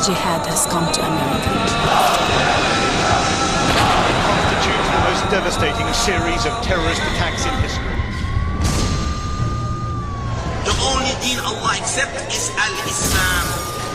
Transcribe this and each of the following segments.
Jihad has come to America. Constitutes the most devastating series of terrorist attacks in history. The only deen Allah accepts is Al-Islam.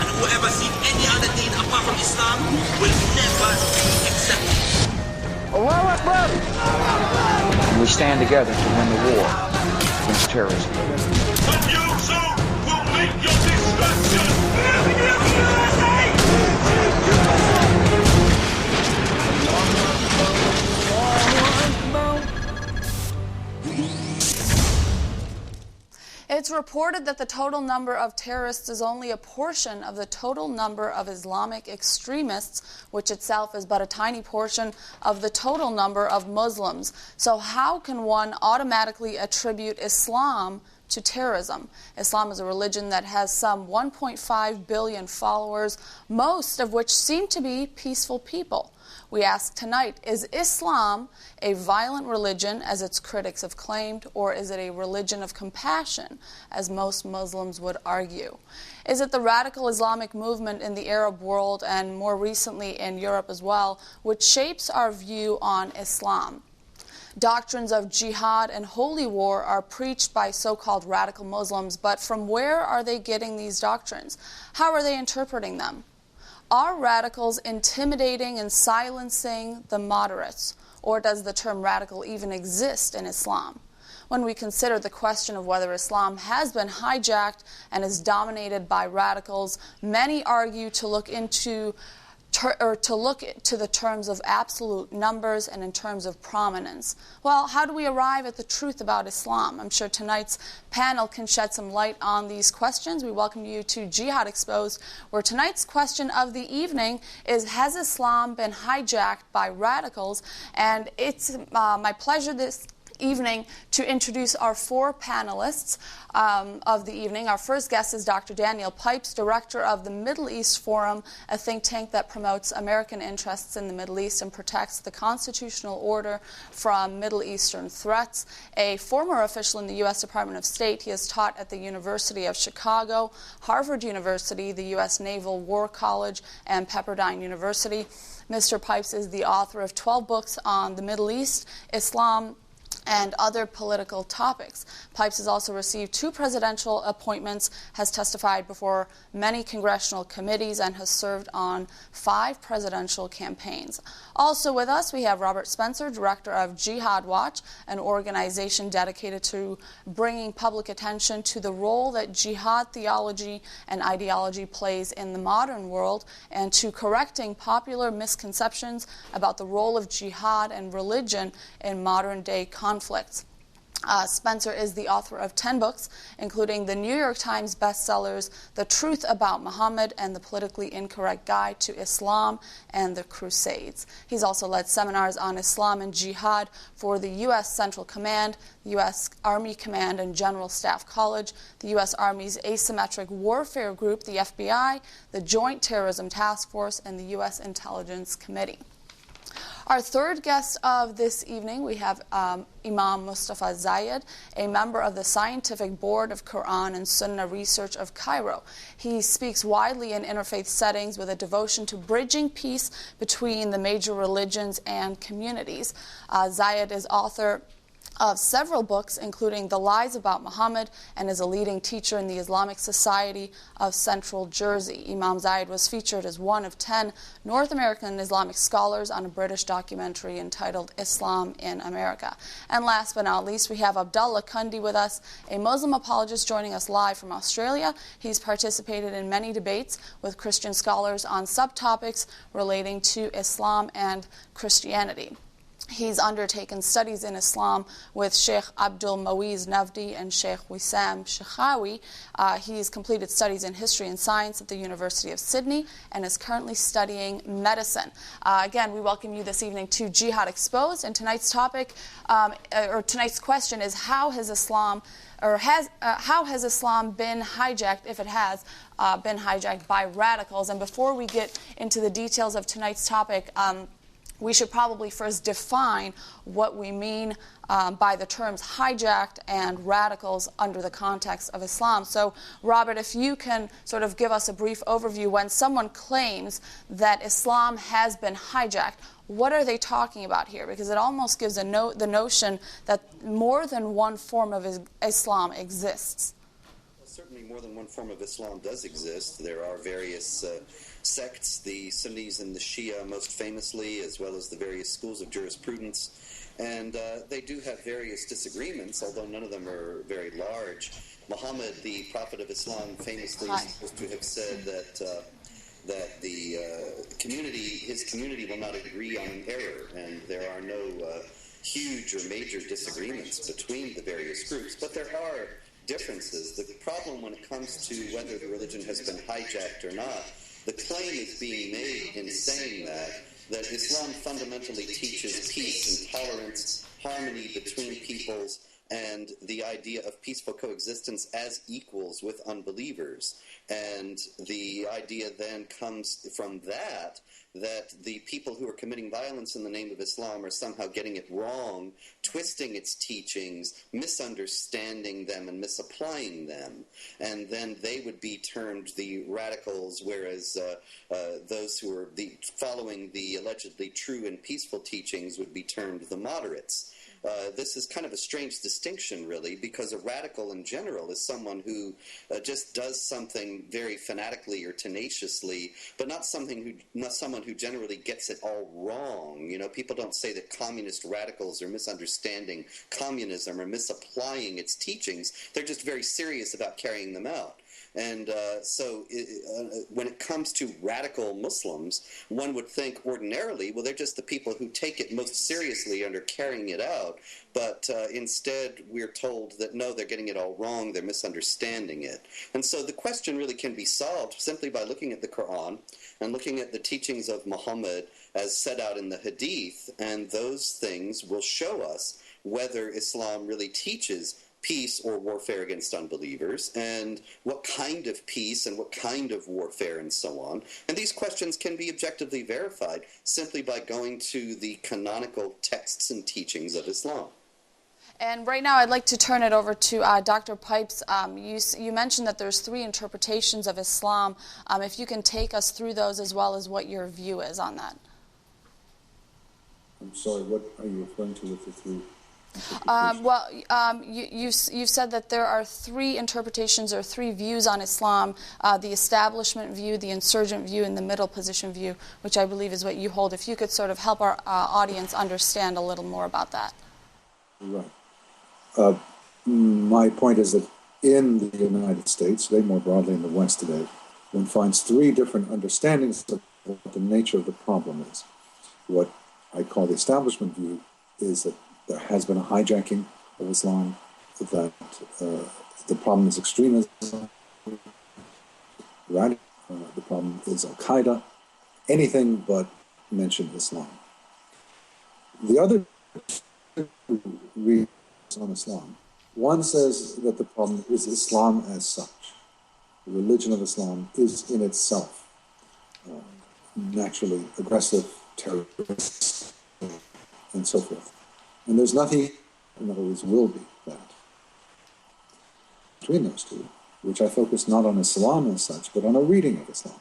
And whoever seeks any other deen apart from Islam will never be accepted. Allahu Akbar! We stand together to win the war against terrorism. But you too will make your destruction! It's reported that the total number of terrorists is only a portion of the total number of Islamic extremists, which itself is but a tiny portion of the total number of Muslims. So how can one automatically attribute Islam to terrorism? Islam is a religion that has some 1.5 billion followers, most of which seem to be peaceful people. We ask tonight, is Islam a violent religion, as its critics have claimed, or is it a religion of compassion, as most Muslims would argue? Is it the radical Islamic movement in the Arab world, and more recently in Europe as well, which shapes our view on Islam? Doctrines of jihad and holy war are preached by so-called radical Muslims, but from where are they getting these doctrines? How are they interpreting them? Are radicals intimidating and silencing the moderates, or does the term radical even exist in Islam? When we consider the question of whether Islam has been hijacked and is dominated by radicals, many argue to look into the terms of absolute numbers and in terms of prominence. Well, how do we arrive at the truth about Islam? I'm sure tonight's panel can shed some light on these questions. We welcome you to Jihad Exposed, where tonight's question of the evening is, has Islam been hijacked by radicals? And it's my pleasure this evening to introduce our four panelists of the evening. Our first guest is Dr. Daniel Pipes, director of the Middle East Forum, a think tank that promotes American interests in the Middle East and protects the constitutional order from Middle Eastern threats. A former official in the U.S. Department of State, he has taught at the University of Chicago, Harvard University, the U.S. Naval War College, and Pepperdine University. Mr. Pipes is the author of 12 books on the Middle East, Islam, and other political topics. Pipes has also received 2 presidential appointments, has testified before many congressional committees, and has served on 5 presidential campaigns. Also with us, we have Robert Spencer, director of Jihad Watch, an organization dedicated to bringing public attention to the role that jihad theology and ideology plays in the modern world, and to correcting popular misconceptions about the role of jihad and religion in modern-day conflicts. Spencer is the author of 10 books, including the New York Times bestsellers The Truth About Muhammad and The Politically Incorrect Guide to Islam and the Crusades. He's also led seminars on Islam and Jihad for the U.S. Central Command, the U.S. Army Command and General Staff College, the U.S. Army's Asymmetric Warfare Group, the FBI, the Joint Terrorism Task Force, and the U.S. Intelligence Committee. Our third guest of this evening, we have Imam Mustafa Zayed, a member of the Scientific Board of Quran and Sunnah Research of Cairo. He speaks widely in interfaith settings with a devotion to bridging peace between the major religions and communities. Zayed is author of several books, including The Lies About Muhammad, and is a leading teacher in the Islamic Society of Central Jersey. Imam Zayed was featured as one of 10 North American Islamic scholars on a British documentary entitled Islam in America. And last but not least, we have Abdullah Kundi with us, a Muslim apologist joining us live from Australia. He's participated in many debates with Christian scholars on subtopics relating to Islam and Christianity. He's undertaken studies in Islam with Sheikh Abdul Muiz Navdi and Sheikh Wissam Shekhawi. He's completed studies in history and science at the University of Sydney and is currently studying medicine. Again, we welcome you this evening to Jihad Exposed, and tonight's topic, or tonight's question is, how has Islam been hijacked, if it has been hijacked by radicals? And before we get into the details of tonight's topic, we should probably first define what we mean by the terms hijacked and radicals under the context of Islam. So, Robert, if you can sort of give us a brief overview, when someone claims that Islam has been hijacked, what are they talking about here? Because it almost gives the notion that more than one form of Islam exists. Certainly more than one form of Islam does exist. There are various sects, the Sunnis and the Shia most famously, as well as the various schools of jurisprudence. And they do have various disagreements, although none of them are very large. Muhammad, the Prophet of Islam, famously is supposed to have said that the his community will not agree on an error, and there are no huge or major disagreements between the various groups, but there are differences. The problem when it comes to whether the religion has been hijacked or not, the claim is being made in saying that Islam fundamentally teaches peace and tolerance, harmony between peoples, and the idea of peaceful coexistence as equals with unbelievers. And the idea then comes from that the people who are committing violence in the name of Islam are somehow getting it wrong, twisting its teachings, misunderstanding them, and misapplying them. And then they would be termed the radicals, whereas those who are following the allegedly true and peaceful teachings would be termed the moderates. This is kind of a strange distinction, really, because a radical in general is someone who just does something very fanatically or tenaciously, but not someone who generally gets it all wrong. You know, people don't say that communist radicals are misunderstanding communism or misapplying its teachings. They're just very serious about carrying them out. And so when it comes to radical Muslims, one would think ordinarily, well, they're just the people who take it most seriously and are carrying it out. But instead, we're told that, no, they're getting it all wrong, they're misunderstanding it. And so the question really can be solved simply by looking at the Quran and looking at the teachings of Muhammad as set out in the Hadith, and those things will show us whether Islam really teaches peace or warfare against unbelievers, and what kind of peace and what kind of warfare and so on. And these questions can be objectively verified simply by going to the canonical texts and teachings of Islam. And right now I'd like to turn it over to Dr. Pipes. You mentioned that there's 3 interpretations of Islam. If you can take us through those as well as what your view is on that. I'm sorry, what are you referring to with the 3? You've said that there are 3 interpretations or 3 views on Islam, the establishment view, the insurgent view, and the middle position view, which I believe is what you hold. If you could sort of help our audience understand a little more about that. Right. My point is that in the United States, today more broadly in the West today, one finds 3 different understandings of what the nature of the problem is. What I call the establishment view is that there has been a hijacking of Islam, that the problem is extremism, the problem is Al-Qaeda, anything but mention Islam. The other reads on Islam, one says that the problem is Islam as such. The religion of Islam is in itself naturally aggressive, terrorist, and so forth. And there's nothing, and always will be, that between those 2, which I focus not on Islam as such, but on a reading of Islam.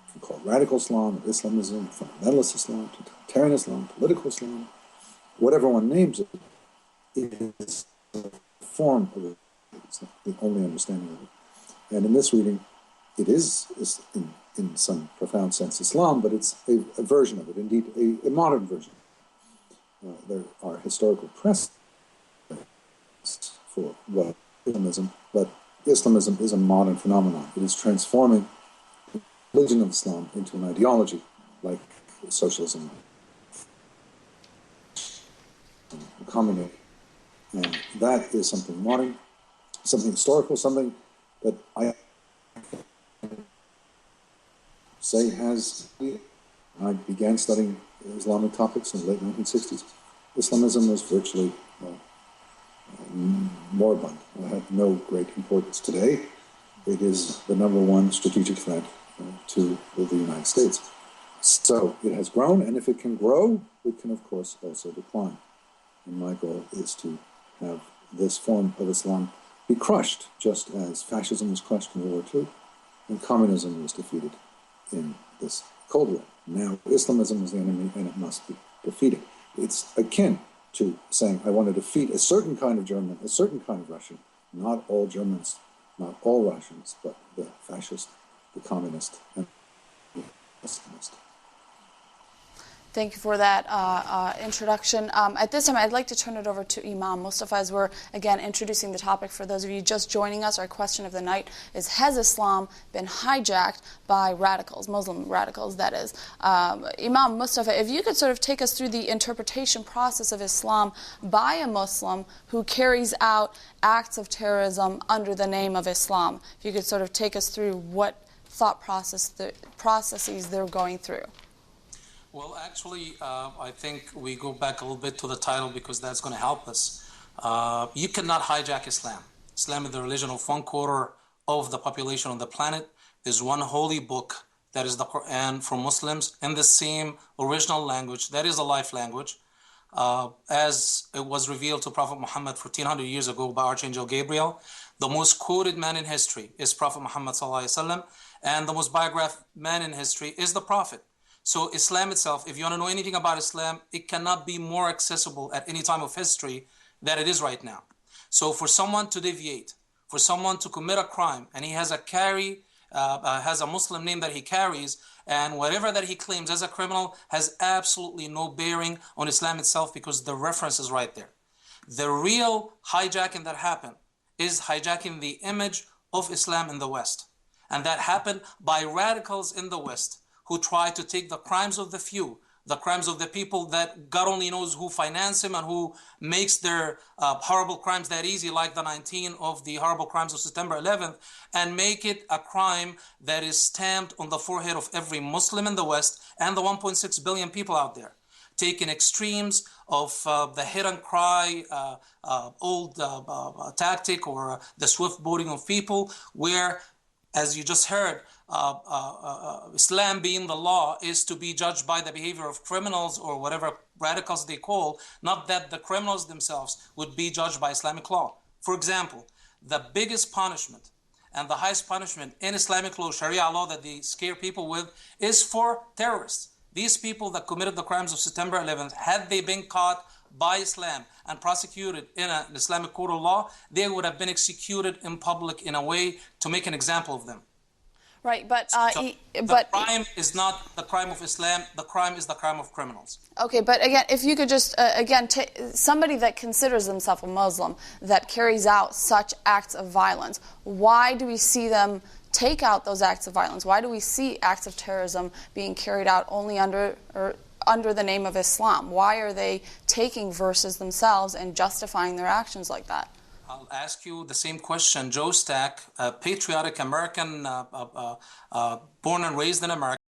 You can call it radical Islam, Islamism, fundamentalist Islam, totalitarian Islam, political Islam, whatever one names it, it is a form of it. It's not the only understanding of it. And in this reading, it is in some profound sense Islam, but it's a version of it, indeed a modern version. There are historical precedents for Islamism, but Islamism is a modern phenomenon. It is transforming the religion of Islam into an ideology like socialism, communism. And that is something modern, something historical, something that I say has... I began studying Islamic topics in the late 1960s. Islamism was virtually moribund. It had no great importance today. It is the #1 strategic threat to the United States. So it has grown, and if it can grow, it can, of course, also decline. And my goal is to have this form of Islam be crushed, just as fascism was crushed in World War II, and communism was defeated in this Cold War. Now Islamism is the enemy, and it must be defeated. It's akin to saying, I want to defeat a certain kind of German, a certain kind of Russian, not all Germans, not all Russians, but the fascist, the communist, and the Islamist. Thank you for that introduction. At this time, I'd like to turn it over to Imam Mustafa as we're, again, introducing the topic. For those of you just joining us, our question of the night is, has Islam been hijacked by radicals, Muslim radicals, that is? Imam Mustafa, if you could sort of take us through the interpretation process of Islam by a Muslim who carries out acts of terrorism under the name of Islam. If you could sort of take us through what thought processes they're going through. Well, actually, I think we go back a little bit to the title because that's going to help us. You cannot hijack Islam. Islam is the religion of 1/4 of the population on the planet. There's one holy book, that is the Quran, for Muslims in the same original language. That is a life language. As it was revealed to Prophet Muhammad 1400 years ago by Archangel Gabriel. The most quoted man in history is Prophet Muhammad ﷺ, and the most biographed man in history is the Prophet. So Islam itself, if you want to know anything about Islam, it cannot be more accessible at any time of history than it is right now. So for someone to deviate, for someone to commit a crime, and he has a Muslim name that he carries, and whatever that he claims as a criminal has absolutely no bearing on Islam itself because the reference is right there. The real hijacking that happened is hijacking the image of Islam in the West. And that happened by radicals in the West who try to take the crimes of the few, the crimes of the people that God only knows who finance him and who makes their horrible crimes that easy, like the 19 of the horrible crimes of September 11th, and make it a crime that is stamped on the forehead of every Muslim in the West and the 1.6 billion people out there. Taking extremes of the hit and cry old tactic or the swift boating of people where, as you just heard, Islam being the law is to be judged by the behavior of criminals or whatever radicals they call, not that the criminals themselves would be judged by Islamic law. For example, the biggest punishment and the highest punishment in Islamic law, Sharia law, that they scare people with is for terrorists. These people that committed the crimes of September 11th, had they been caught by Islam and prosecuted in an Islamic court of law, they would have been executed in public in a way to make an example of them. Right, but the crime is not the crime of Islam. The crime is the crime of criminals. Okay, but again, if you could just somebody that considers themselves a Muslim that carries out such acts of violence, why do we see them take out those acts of violence? Why do we see acts of terrorism being carried out only under the name of Islam? Why are they taking verses themselves and justifying their actions like that? I'll ask you the same question. Joe Stack, a patriotic American, born and raised in America.